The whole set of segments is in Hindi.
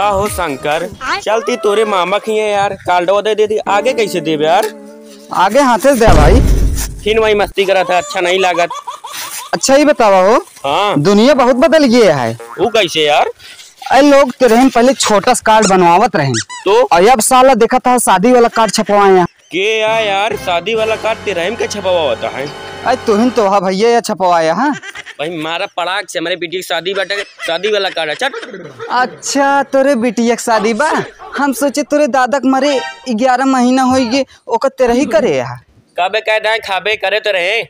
का हो शंकर, चलती तोरे मामा की है यार, कार्डवा दे देती। आगे कैसे देवे यार? आगे हाथे से दे भाई। फिर वही मस्ती करा था, अच्छा नहीं लागत। अच्छा ही बतावा हो। हाँ दुनिया बहुत बदल गई है। वो कैसे यार? अरे लोग तो रहन पहले छोटा कार्ड बनवावत रहन, तो और अब साला देखा था शादी वाला कार्ड छपवाए हैं। के यार शादी वाला कार्ड तेरहम के छपा हुआ होता है। अरे तुहिन तो हा भैया या छपवाया। हाँ भाई मारा पड़ाक से हमारे बेटी की शादी बाटे, शादी वाला कार्ड है। चल अच्छा तोरे बिटिया के शादी बा। हम सोचे तोरे दादा के मरे 11 महीना हो गए, ओकर तेरह ही करे है। काबे कह दाए खाबे करे तो रहे।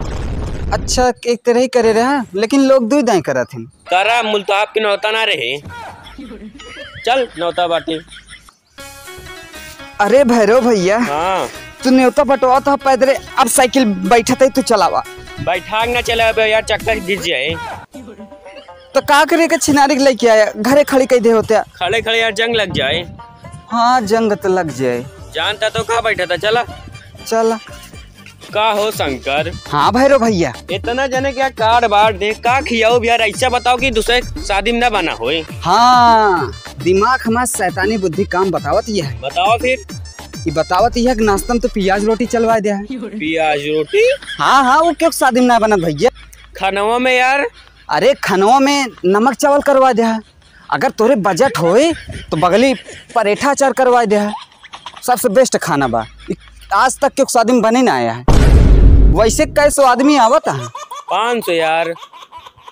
अच्छा एक तरह ही करे रहा, लेकिन लोग दू दाएं करत हैं। करा मुल्ताब की नौता ना रहे। चल नौता बाटे। अरे भैरव भैया, हाँ तू न्योता बटवा था पैदल, अब साइकिल बैठा था तू चलावा। बैठाक ना चला यार, चक्कर गिर जाए। तो का करे का छिनारी लेके आया, घरे खड़ी कह दे होते। खड़े खड़े यार जंग लग जाए। हाँ जंग तो लग जाए। जानता तो कहाँ बैठा था। चला चला। का हो शंकर? हाँ भैरव भैया, इतना जने क्या कार्ड बार देख का खियाओ यार, ऐसा बताओ कि दूसरे शादी में ना बना होए। हाँ दिमाग हमारा शैतानी बुद्धि काम बतावत ही है। बताओ फिर। ये बतावत ही है कि नाश्ता में तो प्याज रोटी चलवा दिया है। प्याज रोटी? हाँ वो क्यों शादी में ना बना भैया? खानवा में यार? अरे खनवा में नमक चावल करवा दिया है। अगर तोरे बजट होए तो बगली परेठा अचार करवा दिया है। सबसे बेस्ट खाना बा, आज तक क्यों शादी में बने ना आया है। वैसे कैसे आदमी आवत है? 500 यार।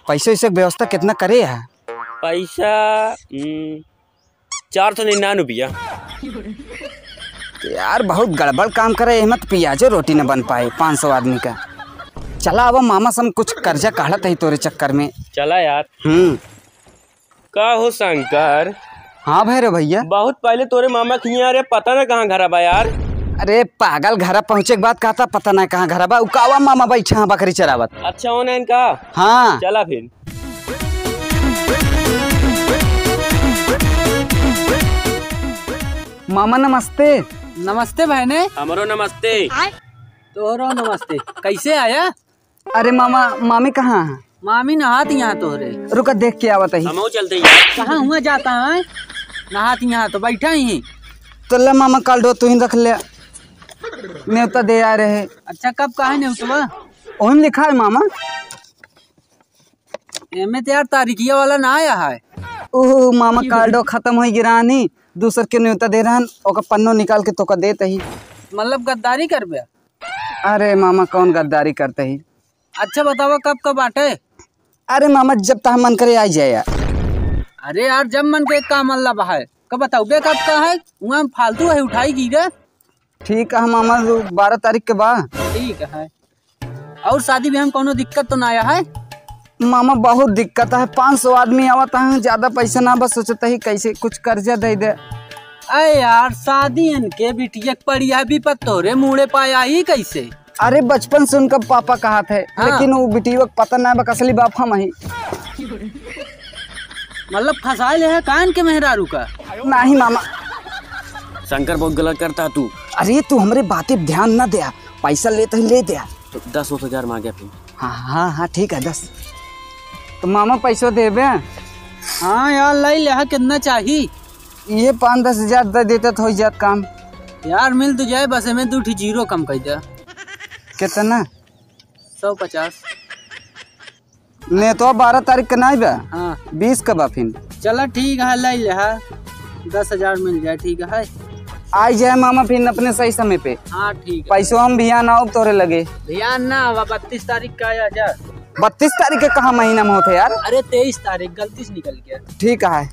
पैसे वैसे व्यवस्था कितना करे है? पैसा 499 रुपया। यार बहुत गड़बड़ काम करे, मत प्याजो रोटी न बन पाए 500 आदमी का। चला अब मामा सम कुछ कर्जा काढ़त है तोरे चक्कर में। चला यार। का हो शंकर? हाँ भैरव भैया, बहुत पहले तोरे मामा खिया रे, पता ना कहाँ घर बा यार। अरे पागल, घर पहुँचे के बाद कहता पता ना कहाँ घर बा। उकावा मामा बैठा हाँ बकरी चरावत। अच्छा होना इनका। हाँ चला फिर। मामा नमस्ते। नमस्ते बहने। हमरो नमस्ते। तोहरो नमस्ते। कैसे आया? अरे मामा मामी कहाँ है? मामी नहात यहाँ तोहरे। रुका देख के आवत ही। हम चलते हैं। कहाँ हुआ जाता है? नहात यहाँ तो बैठा ही। तो ले मामा कल दो तू ही रख ले, न्योता दे आ रहे। अच्छा कब कहा न्योता? ओहन लिखा है मामा। एमे तो यार तारीखिया वाला ना आया है। ओह मामा कार्डो खत्म हो गिरानी, दूसर के न्योता दे रहा, ओका पन्नो निकाल के तोका देते ही। मतलब गद्दारी कर बे? अरे मामा कौन गद्दारी करते ही। अच्छा बतावा कब कब बाटे? अरे मामा जब तक मन करे आ जाए यार। अरे यार जब मन के काम अल्लाह बहा है, कब बताओ बे कब का है? वहाँ फालतू है उठाई की रे। ठीक है मामा 12 तारीख के बाद। ठीक है। और शादी में हम कोनो दिक्कत तो ना आया है? मामा बहुत दिक्कत है, 500 आदमी आवता है, ज्यादा पैसा ना बस सोचता ही कैसे कुछ कर्जा दे दे। अरे यार शादी इनके बिटिया पड़िया भी तोरे मुड़े पाया ही कैसे? अरे बचपन से उनका पापा कहा थे। हाँ। लेकिन वो बिटिया पता ना बा असली बाप हम ही। मतलब फंसा ले है कान के मेहरारू का? नहीं मामा। शंकर बहुत गलत करता तू। अरे तू हमारे बातें ध्यान ना दे, पैसा लेते ही ले दे। तो 10-20 मांगे फिर। हाँ ठीक है 10। तो मामा पैसा देबे? हाँ यार लाई ले, कितना चाहिए? ये 5-10 हजार दे देते तो हो जात काम। यार मिल तो जाए, बस में 2 जीरो कम कर दे। कितना? 150। ने तो 12 तारीख का नहीं बा। हाँ 20 का बा फिर। चलो ठीक है लाई ले, 10,000 मिल जाए। ठीक है आई जाए मामा फिर अपने सही समय पे। हाँ ठीक है। पैसों हम भियान आओ तोरे लगे। ध्यान ना, 32 तारीख का आया जा। 32 तारीख के कहाँ महीना में होते यार? अरे 23 तारीख गलती से निकल गया। ठीक है।